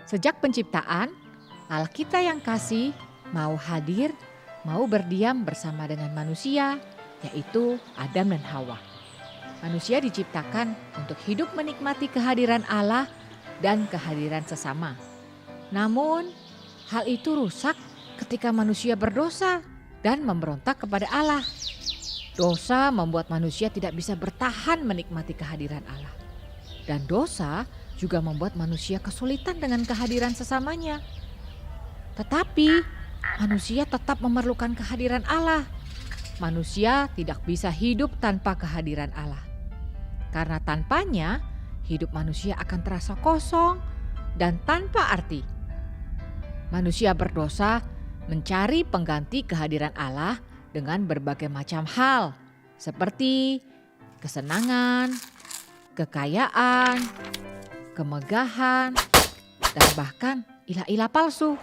Sejak penciptaan, Allah kita yang kasih mau hadir, mau berdiam bersama dengan manusia, yaitu Adam dan Hawa. Manusia diciptakan untuk hidup menikmati kehadiran Allah dan kehadiran sesama. Namun, hal itu rusak ketika manusia berdosa dan memberontak kepada Allah. Dosa membuat manusia tidak bisa bertahan menikmati kehadiran Allah. Dan dosa juga membuat manusia kesulitan dengan kehadiran sesamanya. Tetapi manusia tetap memerlukan kehadiran Allah. Manusia tidak bisa hidup tanpa kehadiran Allah. Karena tanpanya, hidup manusia akan terasa kosong dan tanpa arti. Manusia berdosa mencari pengganti kehadiran Allah dengan berbagai macam hal, seperti kesenangan, kekayaan, kemegahan, dan bahkan ilah-ilah palsu.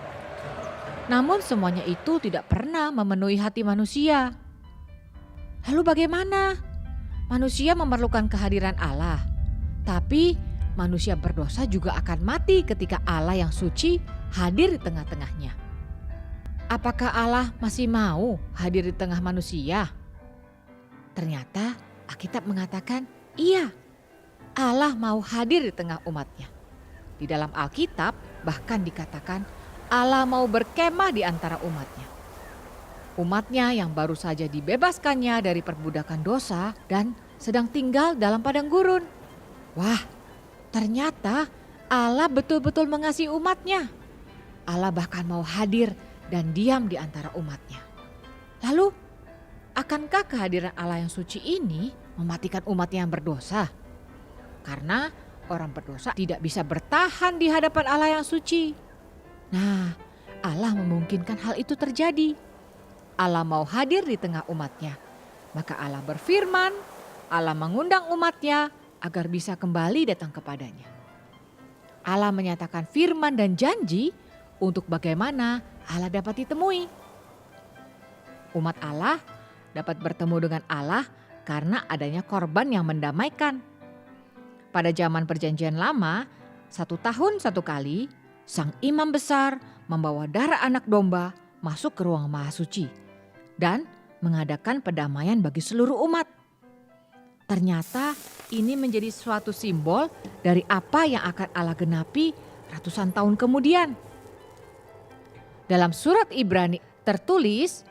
Namun semuanya itu tidak pernah memenuhi hati manusia. Lalu bagaimana? Manusia memerlukan kehadiran Allah, tapi manusia berdosa juga akan mati ketika Allah yang suci hadir di tengah-tengahnya. Apakah Allah masih mau hadir di tengah manusia? Ternyata Alkitab mengatakan iya, Allah mau hadir di tengah umatnya. Di dalam Alkitab bahkan dikatakan Allah mau berkemah di antara umatnya. Umatnya yang baru saja dibebaskannya dari perbudakan dosa dan sedang tinggal dalam padang gurun. Wah, ternyata Allah betul-betul mengasihi umatnya. Allah bahkan mau hadir dan diam di antara umatnya. Lalu, akankah kehadiran Allah yang suci ini mematikan umatnya yang berdosa? Karena orang berdosa tidak bisa bertahan di hadapan Allah yang suci. Nah, Allah memungkinkan hal itu terjadi. Allah mau hadir di tengah umatnya. Maka Allah berfirman, Allah mengundang umatnya agar bisa kembali datang kepadanya. Allah menyatakan firman dan janji untuk bagaimana Allah dapat ditemui. Umat Allah dapat bertemu dengan Allah karena adanya korban yang mendamaikan. Pada zaman perjanjian lama, 1 tahun 1 kali, sang imam besar membawa darah anak domba masuk ke ruang maha suci dan mengadakan pendamaian bagi seluruh umat. Ternyata ini menjadi suatu simbol dari apa yang akan Allah genapi ratusan tahun kemudian. Dalam surat Ibrani tertulis,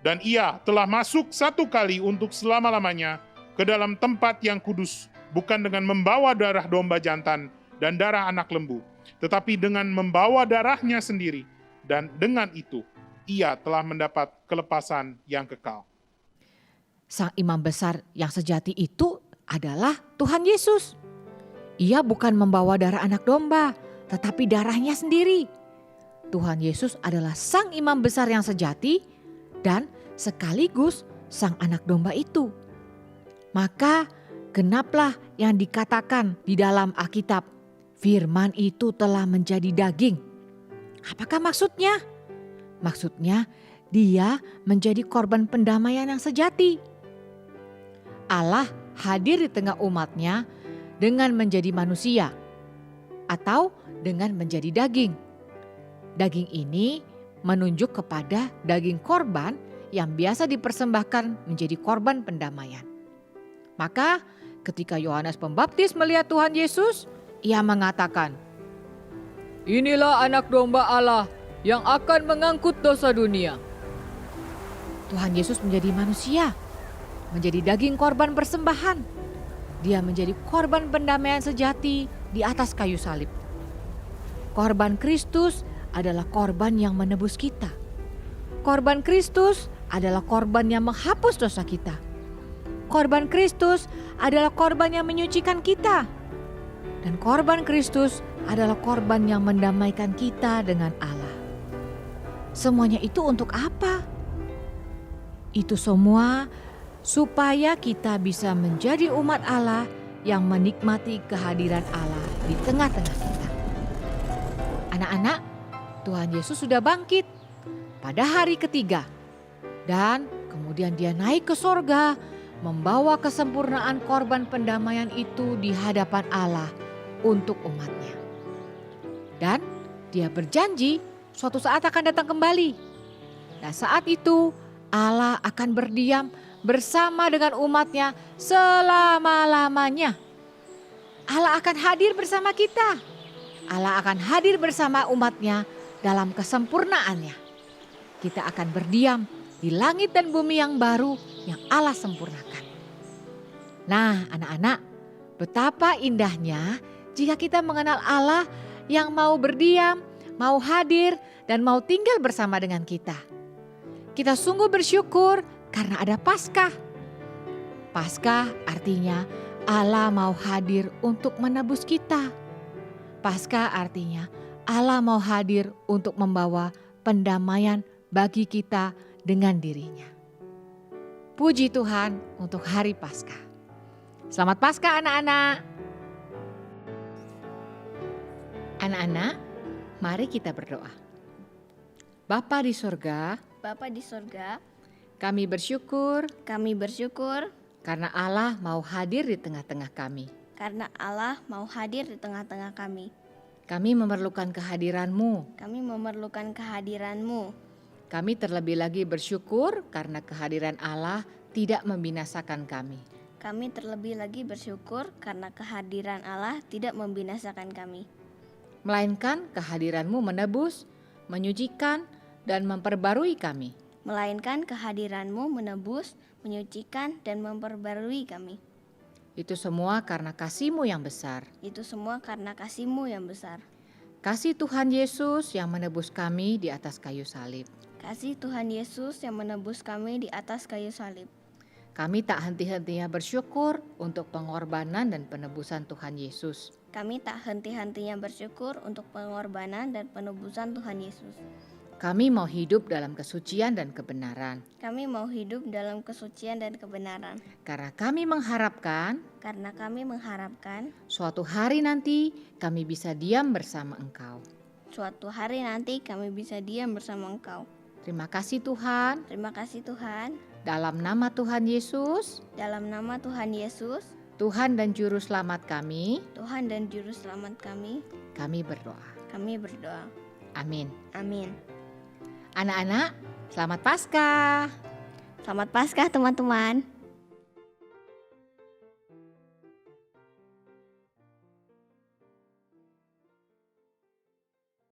dan ia telah masuk 1 kali untuk selama-lamanya ke dalam tempat yang kudus, bukan dengan membawa darah domba jantan dan darah anak lembu, tetapi dengan membawa darahnya sendiri, dan dengan itu ia telah mendapat kelepasan yang kekal. Sang imam besar yang sejati itu adalah Tuhan Yesus. Ia bukan membawa darah anak domba, tetapi darahnya sendiri. Tuhan Yesus adalah sang imam besar yang sejati dan sekaligus sang anak domba itu. Maka genaplah yang dikatakan di dalam Alkitab, firman itu telah menjadi daging. Apakah maksudnya? Maksudnya dia menjadi korban pendamaian yang sejati. Allah hadir di tengah umatnya dengan menjadi manusia atau dengan menjadi daging. Daging ini menunjuk kepada daging korban yang biasa dipersembahkan menjadi korban pendamaian. Maka ketika Yohanes Pembaptis melihat Tuhan Yesus, ia mengatakan, "Inilah anak domba Allah yang akan mengangkut dosa dunia." Tuhan Yesus menjadi manusia, menjadi daging korban persembahan. Dia menjadi korban pendamaian sejati di atas kayu salib. Korban Kristus adalah korban yang menebus kita. Korban Kristus adalah korban yang menghapus dosa kita. Korban Kristus adalah korban yang menyucikan kita. Dan korban Kristus adalah korban yang mendamaikan kita dengan Allah. Semuanya itu untuk apa? Itu semua supaya kita bisa menjadi umat Allah yang menikmati kehadiran Allah di tengah-tengah kita. Anak-anak, Tuhan Yesus sudah bangkit pada hari ketiga. Dan kemudian dia naik ke sorga, membawa kesempurnaan korban pendamaian itu di hadapan Allah untuk umatnya. Dan dia berjanji suatu saat akan datang kembali. Nah, saat itu Allah akan berdiam bersama dengan umatnya selama-lamanya. Allah akan hadir bersama kita. Allah akan hadir bersama umatnya dalam kesempurnaannya. Kita akan berdiam di langit dan bumi yang baru yang Allah sempurnakan. Nah, anak-anak, betapa indahnya jika kita mengenal Allah yang mau berdiam, mau hadir, dan mau tinggal bersama dengan kita. Kita sungguh bersyukur karena ada Paskah. Paskah artinya Allah mau hadir untuk menebus kita. Paskah artinya Allah mau hadir untuk membawa pendamaian bagi kita dengan dirinya. Puji Tuhan untuk hari Paskah. Selamat Paskah anak-anak. Anak-anak, mari kita berdoa. Bapa di sorga, Bapa di sorga, kami bersyukur karena Allah mau hadir di tengah-tengah kami. Allah mau hadir di tengah-tengah kami. Kami memerlukan kehadiran-Mu. Kami memerlukan kehadiran-Mu. Kami terlebih lagi bersyukur karena kehadiran Allah tidak membinasakan kami. Kami terlebih lagi bersyukur karena kehadiran Allah tidak membinasakan kami. Melainkan kehadiran-Mu menebus, menyucikan, dan memperbarui kami. Melainkan kehadiran-Mu menebus, menyucikan, dan memperbarui kami. Itu semua karena kasih-Mu yang besar. Itu semua karena kasih-Mu yang besar. Kasih Tuhan Yesus yang menebus kami di atas kayu salib. Kasih Tuhan Yesus yang menebus kami di atas kayu salib. Kami tak henti-hentinya bersyukur untuk pengorbanan dan penebusan Tuhan Yesus. Kami tak henti-hentinya bersyukur untuk pengorbanan dan penebusan Tuhan Yesus. Kami mau hidup dalam kesucian dan kebenaran. Kami mau hidup dalam kesucian dan kebenaran. Karena kami mengharapkan suatu hari nanti kami bisa diam bersama Engkau. Suatu hari nanti kami bisa diam bersama Engkau. Terima kasih Tuhan. Terima kasih Tuhan. Dalam nama Tuhan Yesus, Dalam nama Tuhan Yesus, Tuhan dan Juru Selamat kami, Tuhan dan Juru Selamat kami berdoa. Kami berdoa. Amin. Amin. Anak-anak, selamat Paskah. Selamat Paskah teman-teman.